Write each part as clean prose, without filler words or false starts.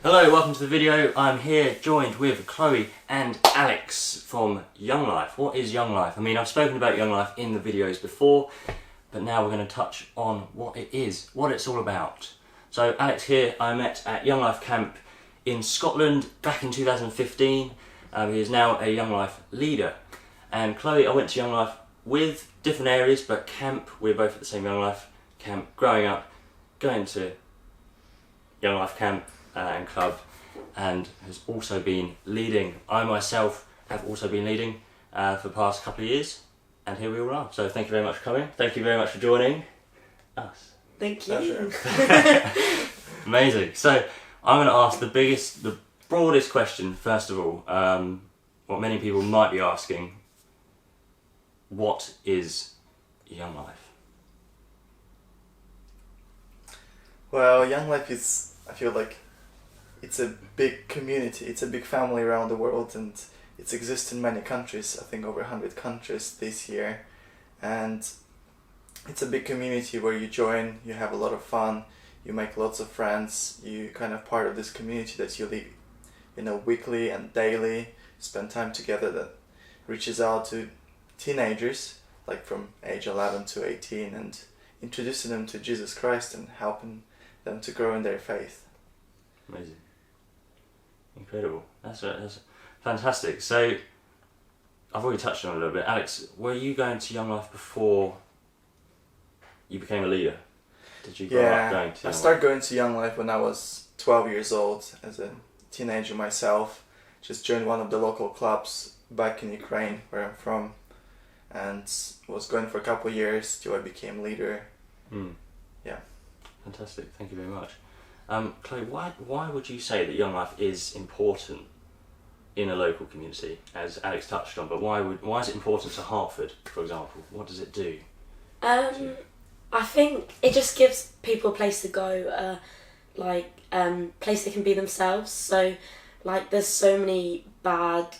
Hello, welcome to the video. I'm here joined with Chloe and Alex from Young Life. What is Young Life? I mean, I've spoken about Young Life in the videos before, but now we're going to touch on what it is, what it's all about. So Alex here, I met at Young Life Camp in Scotland back in 2015. He is now a Young Life leader. And Chloe, I went to Young Life with different areas, but camp, we're both at the same Young Life camp, growing up, going to Young Life camp and club, and has also been leading. I myself have also been leading for the past couple of years, and here we all are. So thank you very much for coming. Thank you very much for joining us. Thank you. Amazing. So I'm going to ask the broadest question first of all. What many people might be asking: what is Young Life? Well, Young Life is, I feel like, it's a big community, it's a big family around the world, and it exists in many countries, I think over 100 countries this year. And it's a big community where you join, you have a lot of fun, you make lots of friends, you kind of part of this community that you live, weekly and daily, spend time together, that reaches out to teenagers, like from age 11 to 18, and introducing them to Jesus Christ and helping them to grow in their faith. Amazing. Incredible. That's fantastic. So, I've already touched on it a little bit. Alex, were you going to Young Life before you became a leader? Did you grow up going to Young Life? I started going to Young Life when I was 12 years old, as a teenager myself. Just joined one of the local clubs back in Ukraine, where I'm from, and was going for a couple of years till I became leader. Yeah. Fantastic. Thank you very much. Chloe, why would you say that Young Life is important in a local community, as Alex touched on, but why is it important to Hertford, for example? What does it do? I think it just gives people a place to go, place they can be themselves. So, there's so many bad,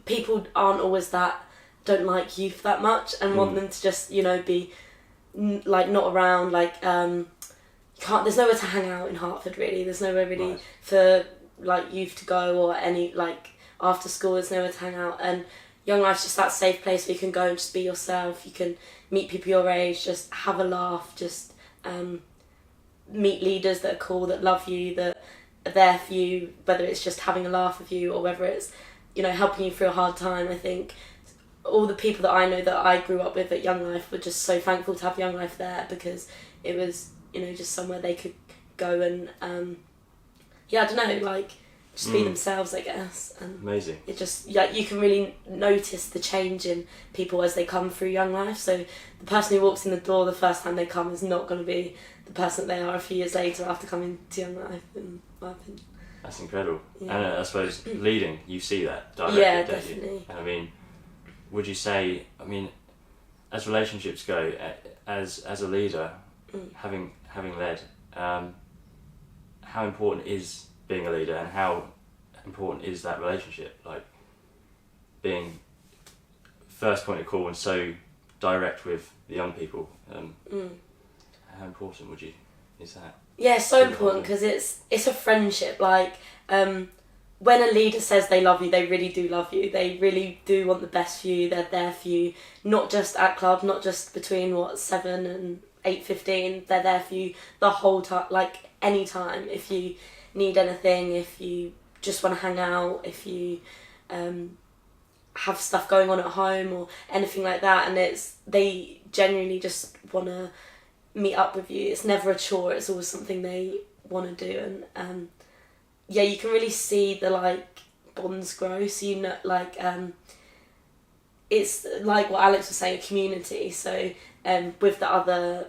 people aren't always don't like youth that much and want them to just, be, not around, there's nowhere to hang out in Hertford really. There's nowhere really for youth to go, or any after school. There's nowhere to hang out, and Young Life's just that safe place where you can go and just be yourself. You can meet people your age, just have a laugh, just meet leaders that are cool, that love you, that are there for you, whether it's just having a laugh with you or whether it's helping you through a hard time. I think all the people that I know that I grew up with at Young Life were just so thankful to have Young Life there, because it was just somewhere they could go and I don't know, just be themselves, I guess. And amazing. It just you can really notice the change in people as they come through Young Life. So the person who walks in the door the first time they come is not going to be the person that they are a few years later after coming to Young Life, in my opinion. That's incredible. Yeah. And I suppose leading, you see that directly, yeah, don't definitely. you? And would you say, as relationships go, as a leader, having led, how important is being a leader, and how important is that relationship? Being first point of call and so direct with the young people. How important is that? Yeah, it's so important, because it's a friendship. When a leader says they love you, they really do love you. They really do want the best for you. They're there for you, not just at club, not just between 7 and 8:15. They're there for you the whole time, any time. If you need anything, if you just want to hang out, if you have stuff going on at home or anything like that, and they genuinely just want to meet up with you. It's never a chore. It's always something they want to do, and you can really see the bonds grow. So it's like what Alex was saying, a community. So with the other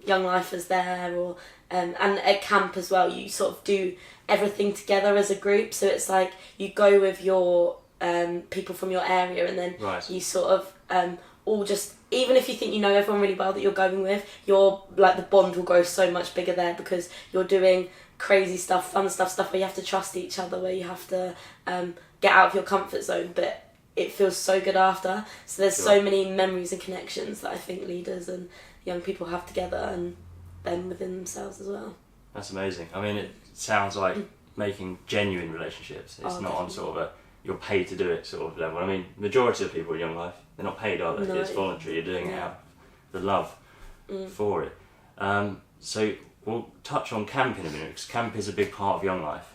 Young Lifers there, or and at camp as well, you sort of do everything together as a group. So it's you go with your people from your area, and then you sort of all just, even if you think you know everyone really well that you're going with, the bond will grow so much bigger there, because you're doing crazy stuff, fun stuff where you have to trust each other, where you have to get out of your comfort zone, but it feels so good after. So there's so many memories and connections that I think leaders and young people have together, and them within themselves as well. That's amazing. sounds like making genuine relationships. It's Oh, not on definitely. sort of a you're paid to do it sort of level. I mean, majority of people in Young Life, they're not paid, are they? No. It's voluntary. You're doing it Yeah. out of the love for it. So we'll touch on camp in a minute, because camp is a big part of Young Life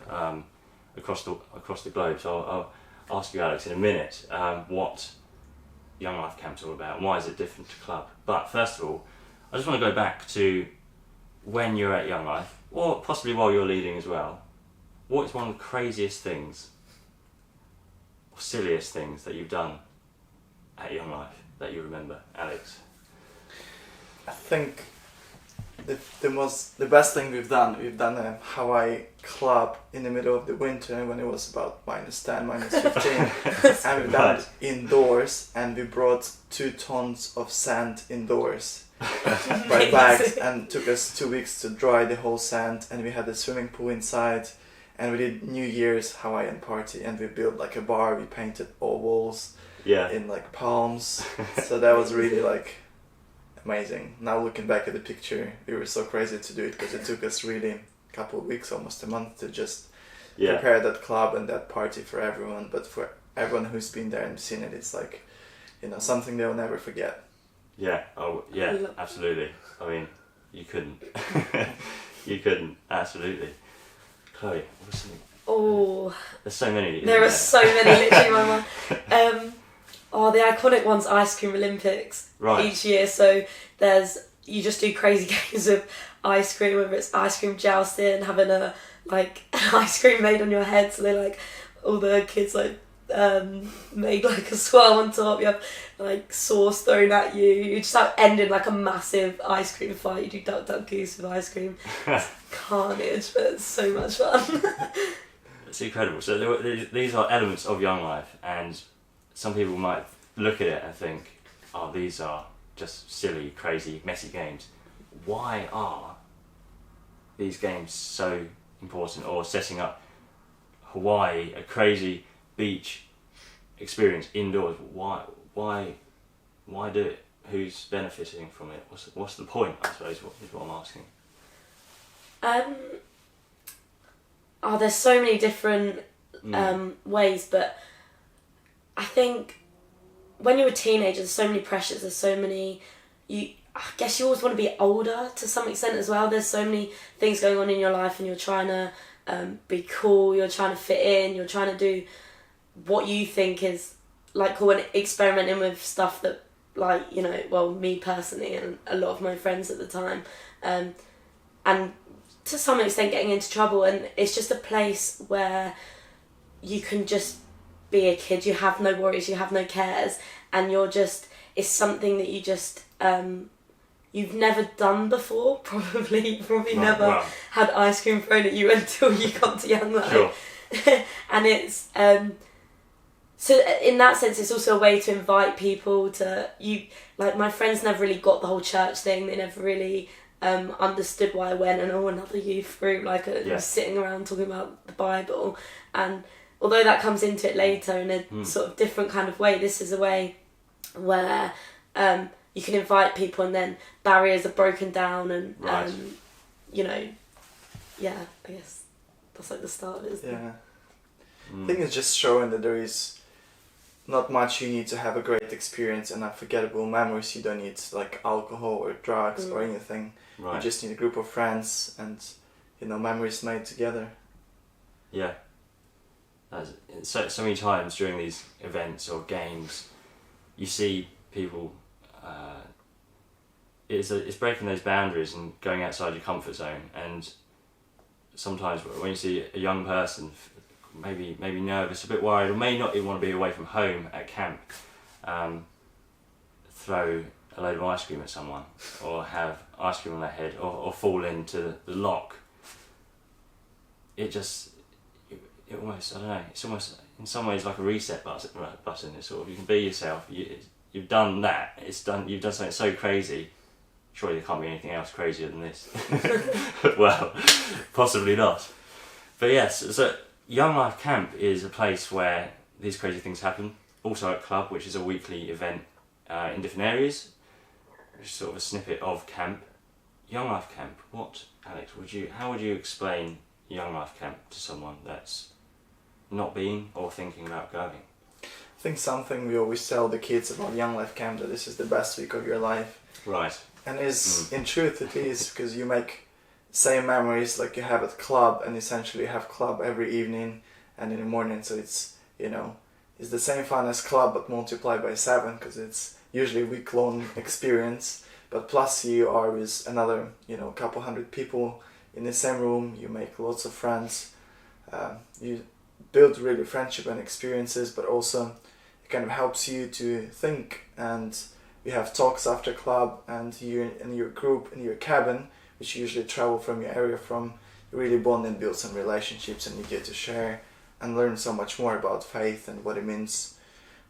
across the globe. So I'll ask you, Alex, in a minute what Young Life Camp's all about and why is it different to club. But first of all, I just want to go back to when you're at Young Life, or possibly while you're leading as well. What is one of the craziest things or silliest things that you've done at Young Life that you remember, Alex? I think the best thing we've done a Hawaii club in the middle of the winter when it was about -10, -15, and we've done it indoors, and we brought 2 tons of sand indoors by bags, and took us 2 weeks to dry the whole sand, and we had a swimming pool inside, and we did New Year's Hawaiian party, and we built like a bar, we painted all walls Yeah. in like palms, so that was really like amazing. Now looking back at the picture, we were so crazy to do it because it took us really a couple of weeks, almost a month, to just Yeah. prepare that club and that party for everyone. But for everyone who's been there and seen it, it's like, something they'll never forget. Yeah. Oh, yeah. Lo- Absolutely. I mean, you couldn't. You couldn't. Absolutely. Chloe, what's something? Oh, There's so many. isn't there are so many literally in my mind. The iconic one's Ice Cream Olympics Right. each year. So you just do crazy games of ice cream, whether it's ice cream jousting, having an ice cream made on your head. So they all the kids made like a swirl on top. You have like sauce thrown at you. You just end in like a massive ice cream fight. You do duck duck goose with ice cream. It's carnage, but it's so much fun. It's incredible. So these are elements of Young Life, and some people might look at it and think, oh, these are just silly, crazy, messy games. Why are these games so important? Or setting up Hawaii, a crazy beach experience indoors, why do it? Who's benefiting from it? What's the point, I suppose, is what I'm asking. There's so many different ways, but I think when you're a teenager, there's so many pressures. There's so many. I guess you always want to be older to some extent as well. There's so many things going on in your life, and you're trying to be cool. You're trying to fit in. You're trying to do what you think is cool, and experimenting with stuff that me personally and a lot of my friends at the time, and to some extent getting into trouble. And it's just a place where you can just be a kid. You have no worries, you have no cares, and it's something that you just you've never done before. Probably never Wow. had ice cream thrown at you until you got to Young Life. Sure. And it's so in that sense, it's also a way to invite people to you. Like, my friends never really got the whole church thing. They never really understood why I went. And another youth group, was sitting around talking about the Bible. And although that comes into it later in a sort of different kind of way, this is a way where you can invite people, and then barriers are broken down, and Right. I guess that's like the start of it, isn't it? Yeah. I think it's just showing that there is not much you need to have a great experience and unforgettable memories. You don't need alcohol or drugs or anything. Right. You just need a group of friends and memories made together. Yeah. So many times during these events or games, you see people. It's breaking those boundaries and going outside your comfort zone. And sometimes when you see a young person, maybe nervous, a bit worried, or may not even want to be away from home at camp, throw a load of ice cream at someone, or have ice cream on their head, or fall into the lock. It almost, I don't know, it's almost in some ways like a reset button. It's sort of, you can be yourself. You've done that. You've done something so crazy. Surely there can't be anything else crazier than this. Well, possibly not. But yes, so Young Life Camp is a place where these crazy things happen. Also at Club, which is a weekly event in different areas, which is sort of a snippet of camp. Young Life Camp. Alex? How would you explain Young Life camp to someone that's not been or thinking about going? I think something we always tell the kids about Young Life camp, that this is the best week of your life. Right. And in truth it is, because you make same memories like you have at club, and essentially you have club every evening and in the morning, so it's, it's the same fun as club but multiplied by 7, because it's usually a week-long experience, but plus you are with another, couple hundred people in the same room, you make lots of friends, you build really friendship and experiences, but also it kind of helps you to think, and we have talks after club, and you in your group, in your cabin, which you usually travel from your area from, you really bond and build some relationships, and you get to share and learn so much more about faith and what it means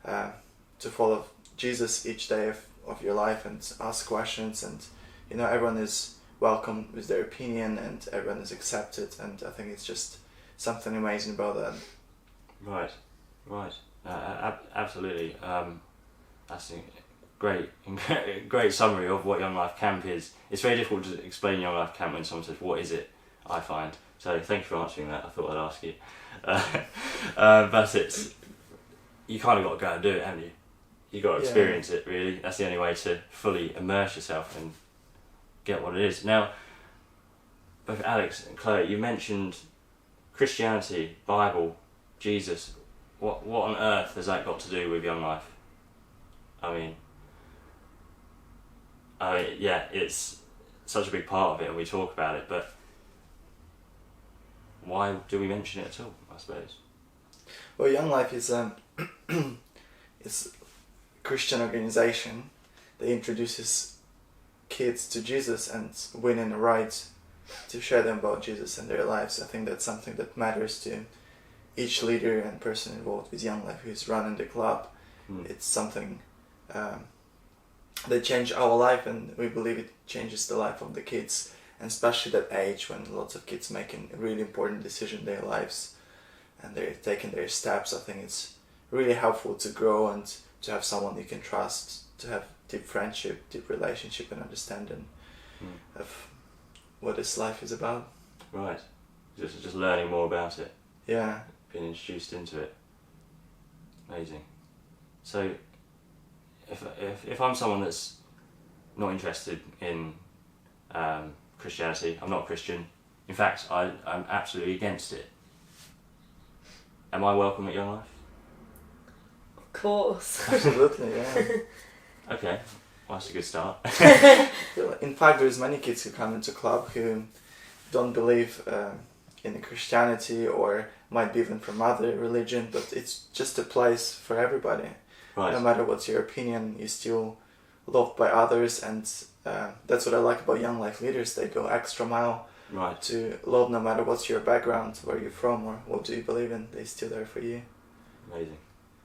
to follow Jesus each day of your life, and ask questions, and everyone is welcome with their opinion, and everyone is accepted, and I think it's just something amazing about that. Right. Absolutely. That's a great summary of what Young Life Camp is. It's very difficult to explain Young Life Camp when someone says, what is it, I find. So thank you for answering that. I thought I'd ask you. But it's, you kind of got to go and do it, haven't you? You got to experience it, really. That's the only way to fully immerse yourself and get what it is. Now, both Alex and Chloe, you mentioned Christianity, Bible, Jesus. What on earth has that got to do with Young Life? I mean, yeah, it's such a big part of it, and we talk about it, but why do we mention it at all, I suppose? Well, Young Life is it's a Christian organization that introduces kids to Jesus and winning the right to share them about Jesus and their lives. I think that's something that matters to each leader and person involved with Young Life who's running the club. It's something that changed our life, and we believe it changes the life of the kids, and especially that age when lots of kids making a really important decision in their lives and they're taking their steps. I think it's really helpful to grow and to have someone you can trust, to have deep friendship, deep relationship and understanding of what this life is about. Right. Just learning more about it. Yeah. Being introduced into it. Amazing. So, if I'm someone that's not interested in Christianity, I'm not a Christian. In fact, I'm absolutely against it. Am I welcome at Young Life? Of course. Absolutely, yeah. Okay, well that's a good start. In fact, there's many kids who come into club who don't believe in Christianity, or might be even from other religion, but it's just a place for everybody. Right. No matter what's your opinion, you're still loved by others, and that's what I like about Young Life leaders. They go extra mile to love, no matter what's your background, where you're from, or what do you believe in. They're still there for you. Amazing.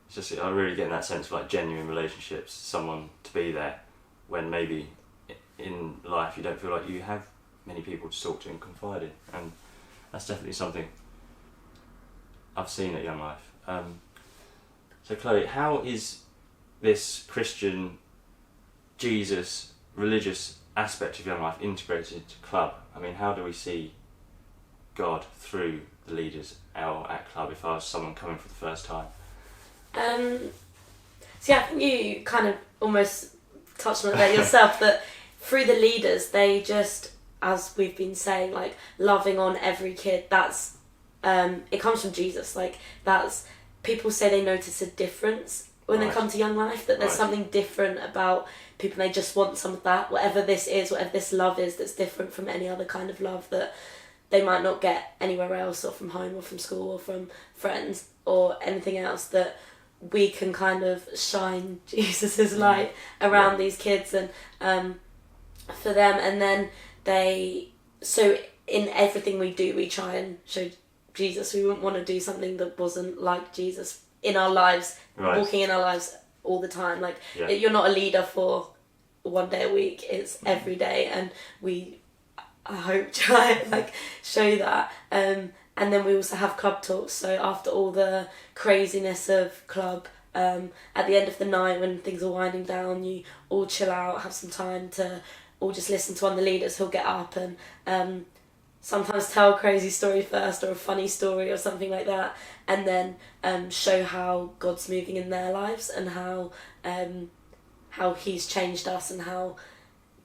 It's just, I really get that sense of like genuine relationships, someone to be there when maybe in life you don't feel like you have many people to talk to and confide in, and that's definitely something I've seen at Young Life. So Chloe, how is this Christian, Jesus, religious aspect of Young Life integrated to club? I mean, how do we see God through the leaders at club if I was someone coming for the first time? So yeah, I think you kind of almost touched on it there yourself, that through the leaders, they just, as we've been saying, like loving on every kid, that's, it comes from Jesus. Like that's, people say they notice a difference when they come to Young Life, that there's something different about people, and they just want some of that, whatever this is, whatever this love is, that's different from any other kind of love that they might not get anywhere else, or from home, or from school, or from friends, or anything else, that we can kind of shine Jesus's light around these kids and for them, and then so in everything we do, we try and show Jesus. We wouldn't want to do something that wasn't like Jesus in our lives, walking in our lives all the time. Like you're not a leader for one day a week, it's every day, and we, I hope, try and like show that. And then we also have club talks, so after all the craziness of club, at the end of the night when things are winding down, you all chill out, have some time to all just listen to one of the leaders who'll get up and sometimes tell a crazy story first or a funny story or something like that, and then show how God's moving in their lives and how He's changed us, and how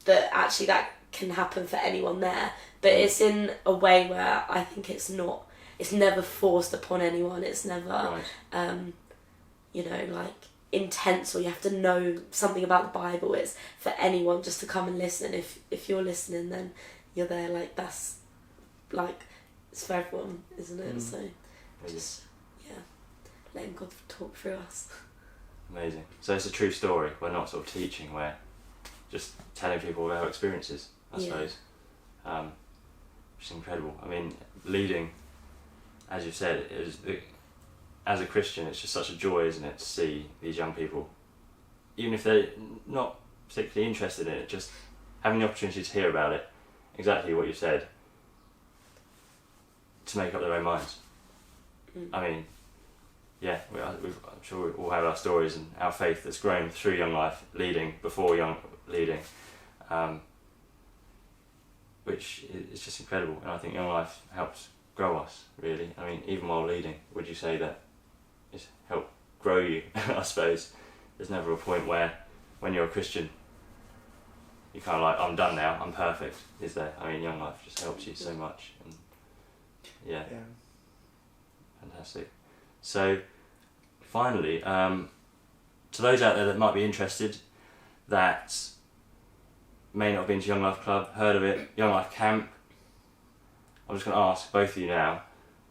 that can happen for anyone there. But it's in a way where I think it's never forced upon anyone. It's never like intense, or you have to know something about the Bible. It's for anyone just to come and listen. If you're listening, then you're there. Like, that's like, it's for everyone, isn't it? So just letting God talk through us. Amazing. So it's a true story. We're not sort of teaching, we're just telling people our experiences, I suppose. Which is incredible. I mean, leading, as you said, as a Christian, it's just such a joy, isn't it, to see these young people, even if they're not particularly interested in it, just having the opportunity to hear about it, exactly what you said, to make up their own minds. I mean, I'm sure we all have our stories and our faith that's grown through Young Life, leading, before Young Leading, which is just incredible. And I think Young Life helps grow us, really. I mean, even while leading, would you say that it's helped grow you? I suppose there's never a point where, when you're a Christian, you're kind of like, I'm done now, I'm perfect, is there? I mean, Young Life just helps you so much. And fantastic. So, finally, to those out there that might be interested, that may not have been to Young Life Club, heard of it, Young Life Camp, I'm just going to ask both of you now,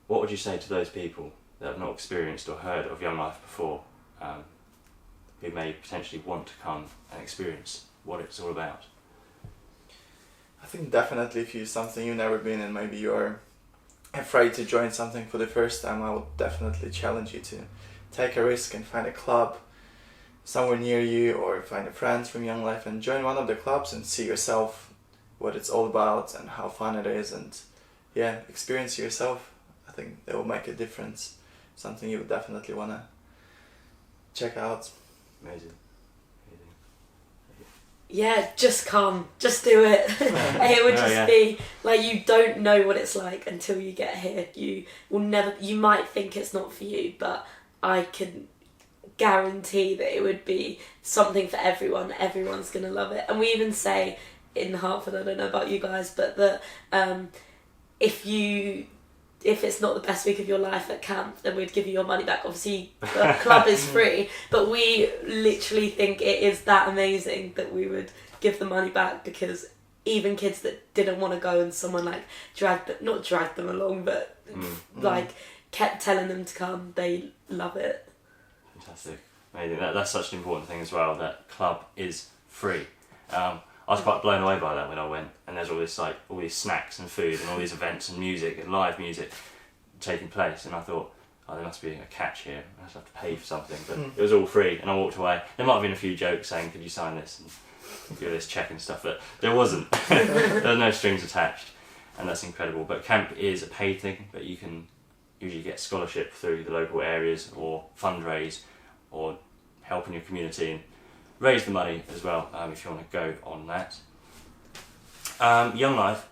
what would you say to those people that have not experienced or heard of Young Life before, who may potentially want to come and experience what it's all about? I think definitely if it's something you've never been in, maybe you're afraid to join something for the first time, I would definitely challenge you to take a risk and find a club somewhere near you, or find a friend from Young Life and join one of the clubs and see yourself what it's all about and how fun it is, and experience yourself. I think that will make a difference. Something you would definitely want to check out. Amazing. Yeah, just come, just do it. It would just be like, you don't know what it's like until you get here. You might think it's not for you, but I can guarantee that it would be something for everyone. Everyone's gonna love it. And we even say in Hartford, I don't know about you guys, but that if it's not the best week of your life at camp, then we'd give you your money back. Obviously, the club is free, but we literally think it is that amazing that we would give the money back, because even kids that didn't want to go and someone like not dragged them along, but like kept telling them to come, they love it. Fantastic. Amazing. That's such an important thing as well, that club is free. I was quite blown away by that when I went, and there's all these snacks and food and all these events and music and live music taking place, and I thought, there must be a catch here, I have to pay for something, but it was all free, and I walked away. There might have been a few jokes saying, could you sign this and give this check and stuff, but there wasn't. There were no strings attached, and that's incredible. But camp is a paid thing, but you can usually get scholarship through the local areas, or fundraise, or help in your community, and raise the money as well, if you want to go on that. Young Life,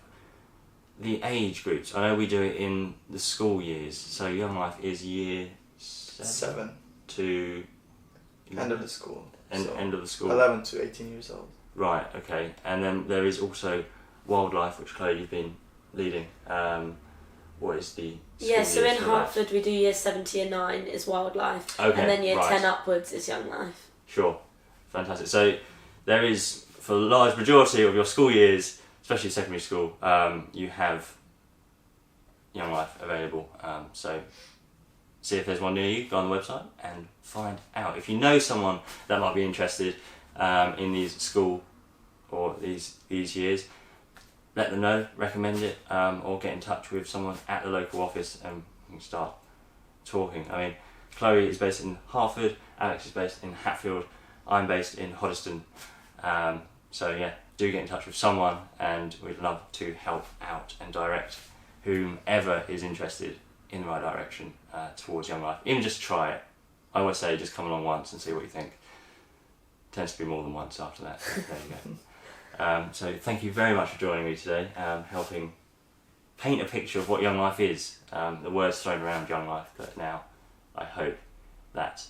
the age groups, I know we do it in the school years, so Young Life is year 7 to... End of the school. End of the school. 11 to 18 years old. Right, okay. And then there is also Wildlife, which Chloe, you've been leading. What is the school so years in for Hartford that? we do year 7 to year 9 is Wildlife, Okay, and then year right. 10 upwards is Young Life. Sure, fantastic. So there is, for the large majority of your school years, especially secondary school, you have Young Life available. So see if there's one near you, go on the website and find out. If you know someone that might be interested in these school or these years, let them know, recommend it, or get in touch with someone at the local office and we can start talking. I mean, Chloe is based in Hartford, Alex is based in Hatfield, I'm based in Hoddesdon. So yeah, do get in touch with someone, and we'd love to help out and direct whomever is interested in the right direction towards Young Life. Even just try it. I always say just come along once and see what you think. Tends to be more than once after that. There you go. So thank you very much for joining me today, helping paint a picture of what Young Life is. The word's thrown around Young Life, but now I hope that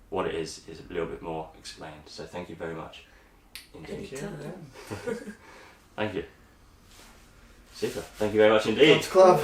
what it is a little bit more explained. So thank you very much indeed. Thank you. Yeah. Thank you. Super. Thank you very much indeed. Club.